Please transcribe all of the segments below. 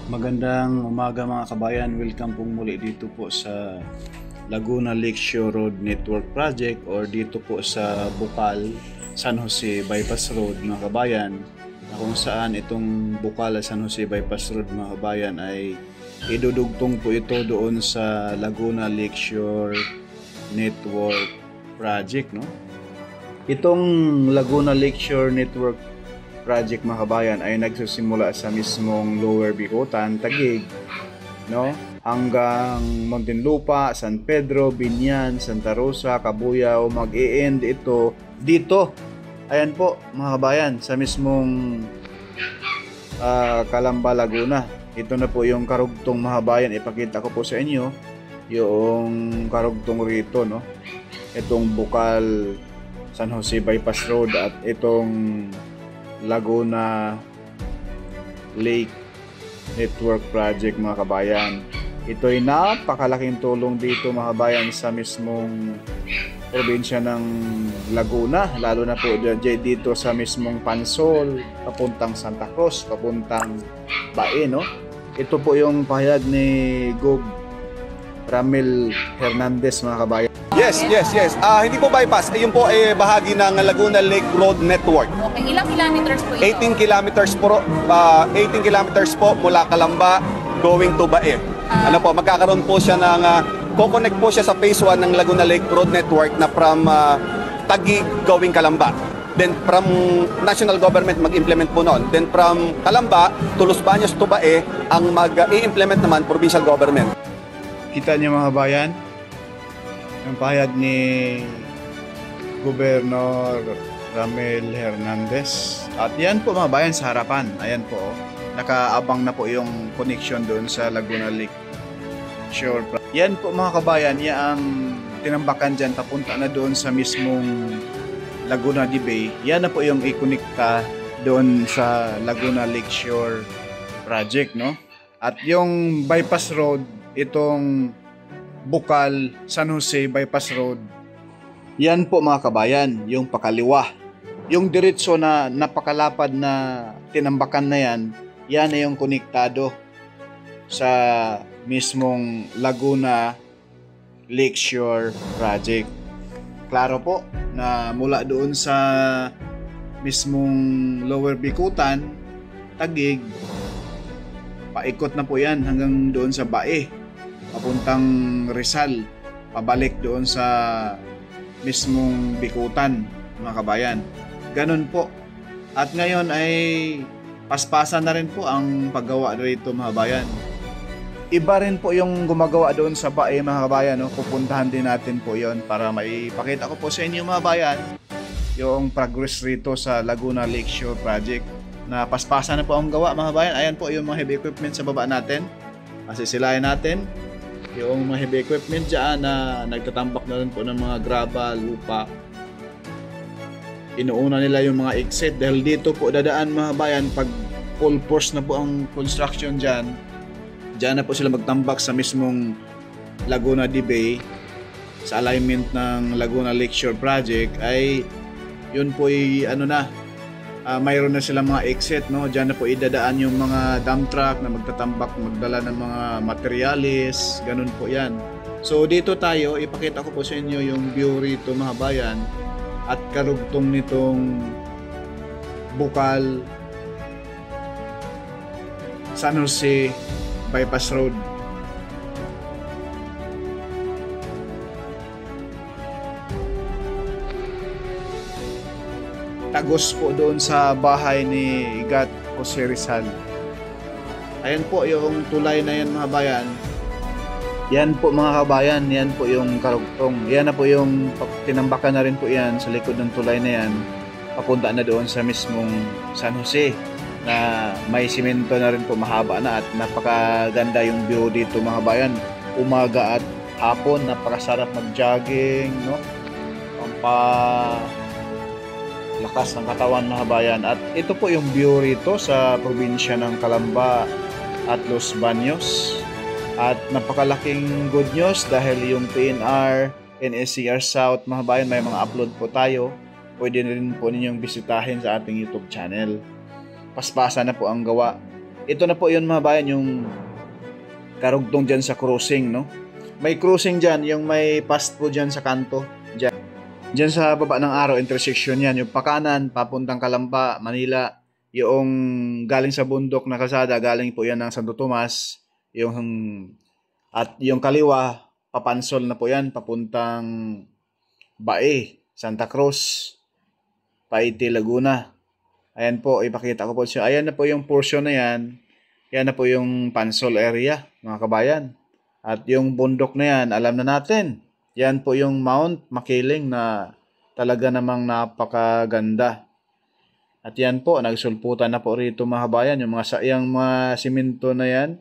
Magandang umaga mga kabayan. Welcome pong muli dito po sa Laguna Lakeshore Road Network Project or dito po sa Bukal, San Jose Bypass Road mga kabayan, na kung saan itong Bukal, San Jose Bypass Road mga kabayan ay idudugtong po ito doon sa Laguna Lakeshore Network Project, no? Itong Laguna Lakeshore Network Project mga kabayan ay nagsisimula sa mismong Lower Bicutan, Taguig, no? Hanggang Muntinlupa, San Pedro, Binyan, Santa Rosa, Cabuyao, mag-e-end ito dito. Ayan po mga kabayan, sa mismong Calamba, Laguna. Ito na po yung karugtong mga kabayan. Ipakita ko po sa inyo yung karugtong rito, no? Itong Bukal, San Jose Bypass Road at itong Laguna Lake Network Project mga kabayan. Ito ay napakalaking tulong dito mga kabayan sa mismong probinsya ng Laguna, lalo na po dito sa mismong Pansol, papuntang Santa Cruz, papuntang Bae, no? Ito po yung pahayag ni Gob Ramil Hernandez mga kabayan. Yes. Hindi po bypass. Ayun po ay bahagi ng Laguna Lake Road Network. Okay, ilang kilometers po ito? 18 kilometers po, 18 kilometers po mula Calamba going to Bae. Ano po, magkakaroon po siya ng co-connect po siya sa phase 1 ng Laguna Lake Road Network na from Taguig going Calamba. Then from national government mag-implement po noon. Then from Calamba to Los Baños to Bae ang mag-i-implement naman provincial government. Kita niyo mga kabayan, ang pahayag ni Gobernador Ramil Hernandez. At yan po mga bayan sa harapan. Ayan po. Nakaabang na po yung connection doon sa Laguna Lake Shore. Yan po mga kabayan, yan ang tinambakan dyan papunta na doon sa mismong Laguna de Bay. Yan na po yung i-connecta doon sa Laguna Lake Shore Project, no? At yung bypass road, itong Bukal, San Jose Bypass Road, yan po mga kabayan, yung pakaliwa. Yung diretso na napakalapad na tinambakan na yan, yan na yung konektado sa mismong Laguna Lakeshore Project. Klaro po na mula doon sa mismong Lower Bicutan, Taguig, paikot na po yan hanggang doon sa Bae, papuntang Rizal, pabalik doon sa mismong Bicutan mga kabayan. Ganun po. At ngayon ay paspasan na rin po ang paggawa dito mga kabayan. Iba rin po yung gumagawa doon sa Bae mga kabayan, no? Pupuntahan din natin po yon para maipakita ko po sa inyo mga kabayan yung progress rito sa Laguna Lakeshore Project na paspasan na po ang gawa mga kabayan. Ayan po yung mga heavy equipment sa baba natin. Masisilayan natin yung mga heavy equipment dyan na nagtatambak na rin po ng mga graba, lupa. Inuuna nila yung mga exit dahil dito po dadaan mga bayan pag full force na po ang construction dyan. Dyan na po sila magtambak sa mismong Laguna de Bay sa alignment ng Laguna Lakeshore Project ay yun po ay mayroon na silang mga exit, no? Diyan na po idadaan yung mga dump truck na magtatambak, magdala ng mga materialis, ganun po yan. So dito tayo, ipakita ko po sa inyo yung view rito mga bayan at karugtong nitong Bukal, San Jose Bypass Road. Tagos po doon sa bahay ni Igat Jose Rizal. Ayan po yung tulay na yan mga bayan. Yan po mga kabayan, yan po yung karugtong. Yan na po yung tinambakan na rin po yan sa likod ng tulay na yan. Papunta na doon sa mismong San Jose na may simento na rin po, mahaba na at napakaganda yung view dito mga bayan. Umaga at hapon, napakasarap mag-jogging, no? Lakas ng katawan mga bayan. At ito po yung view rito sa probinsya ng Calamba at Los Baños. At napakalaking good news dahil yung PNR, NSCR South mga bayan, may mga upload po tayo. Pwede rin po ninyong bisitahin sa ating YouTube channel. Paspasan na po ang gawa. ito na po yun mga bayan, yung karugtong dyan sa crossing, no? May crossing dyan, yung may fast food dyan sa kanto. Dyan sa baba ng Araw, intersection yan. Yung pakanan, papuntang Calamba, Manila. Yung galing sa bundok na kalsada, galing po yan ng Santo Tomas. At yung kaliwa, papansol na po yan, papuntang Bae, Santa Cruz, Paite, Laguna. Ayan po, ipakita ko po siya. Ayan na po yung portion na yan. Yan na po yung Pansol area, mga kabayan. At yung bundok na yan, alam na natin. Yan po yung Mount Makiling na talaga namang napakaganda. At yan po, nagsulputan na po rito mga kabayan. Yung mga simento na yan,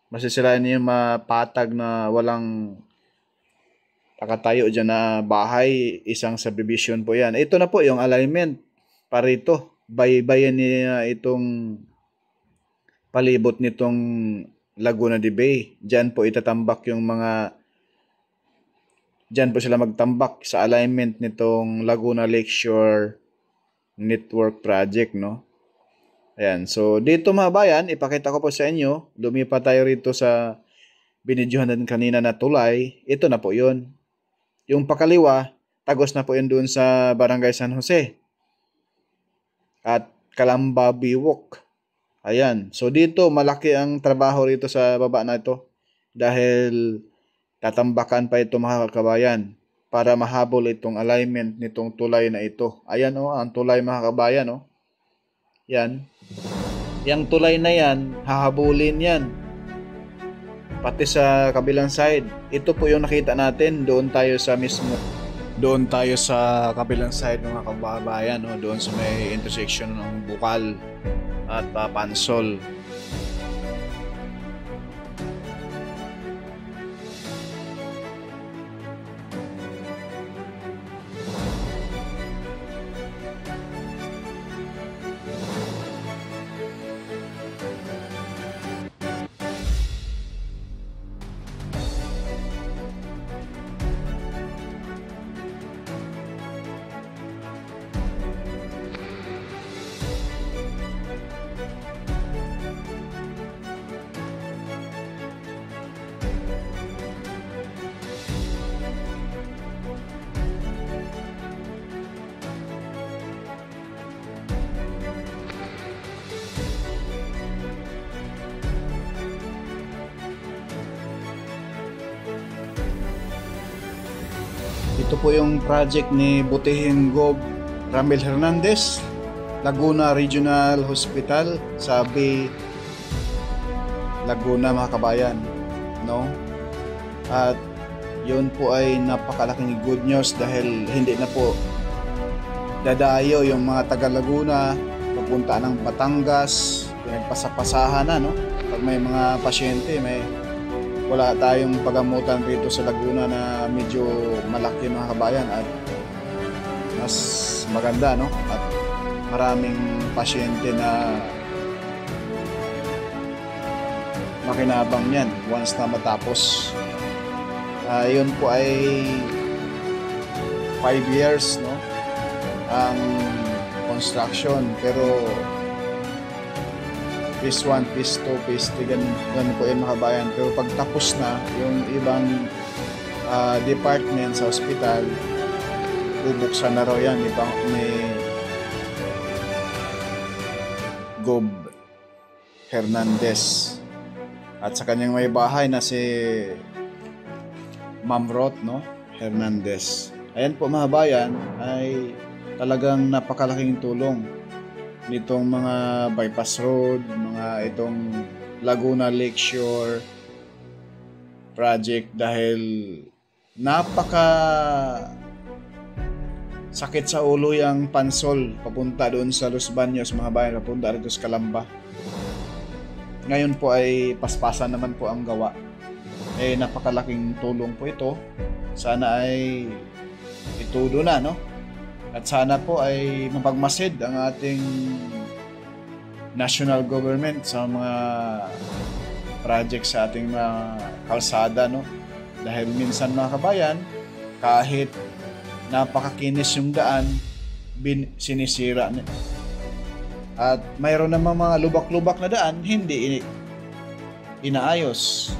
masisilayan niyo yung mapatag na walang nakatayo dyan na bahay. Isang subdivision po yan. Ito na po yung alignment para rito. Baybayan niya itong palibot nitong Laguna de Bay. Diyan po itatambak yung diyan po sila magtambak sa alignment nitong Laguna Lakeshore Network Project, no? Ayan. So, dito mga bayan, ipakita ko po sa inyo. Lumipat tayo rito sa binidyohan din kanina na tulay. Ito na po yun. Yung pakaliwa, tagos na po yun doon sa Barangay San Jose. At Calamba Biwok. Ayan. So dito malaki ang trabaho rito sa baba na ito dahil tatambakan pa ito mga kabayan para mahabol itong alignment nitong tulay na ito. Ayan ang tulay mga kabayan Yan. Yang tulay na yan, hahabulin yan. Pati sa kabilang side. Ito po yung nakita natin, doon tayo sa kabilang side ng mga kababayan, doon sa may intersection ng Bukal at Pansol. Ito po yung project ni Butihing Gob Ramil Hernandez, Laguna Regional Hospital sa Bay, Laguna mga kabayan, no? At yun po ay napakalaking good news dahil hindi na po dadayo yung mga taga Laguna papunta ng Batangas, pinagpasapasahan na, no? Pag may mga pasyente, wala tayong pagamutan dito sa Laguna na medyo malaki mga kabayan at mas maganda, no? At maraming pasyente na makinabang yan once na matapos. Yun po ay 5 years, no? Ang construction, pero phase 1, phase 2, phase 3, ganun po yun mga kabayan. Pero pag tapos na, yung ibang department sa hospital, bubuksan na raw yan ni Gob Hernandez. At sa kanyang may bahay na si Ma'am Roth, no? Hernandez. Ayan po mga bayan, ay talagang napakalaking tulong nitong mga bypass road, mga itong Laguna Lakeshore project dahil napaka sakit sa ulo yung Pansol papunta doon sa Los Baños mga bayan, papunta rito sa Calamba. Ngayon po ay paspasan naman po ang gawa. Napakalaking tulong po ito. Sana ay itudo na, no? At sana po ay mapagmasid ang ating national government sa mga project sa ating mga kalsada, no? Dahil minsan mga kabayan, kahit napakakinis yung daan, sinisira At mayroon namang mga lubak-lubak na daan, hindi inaayos.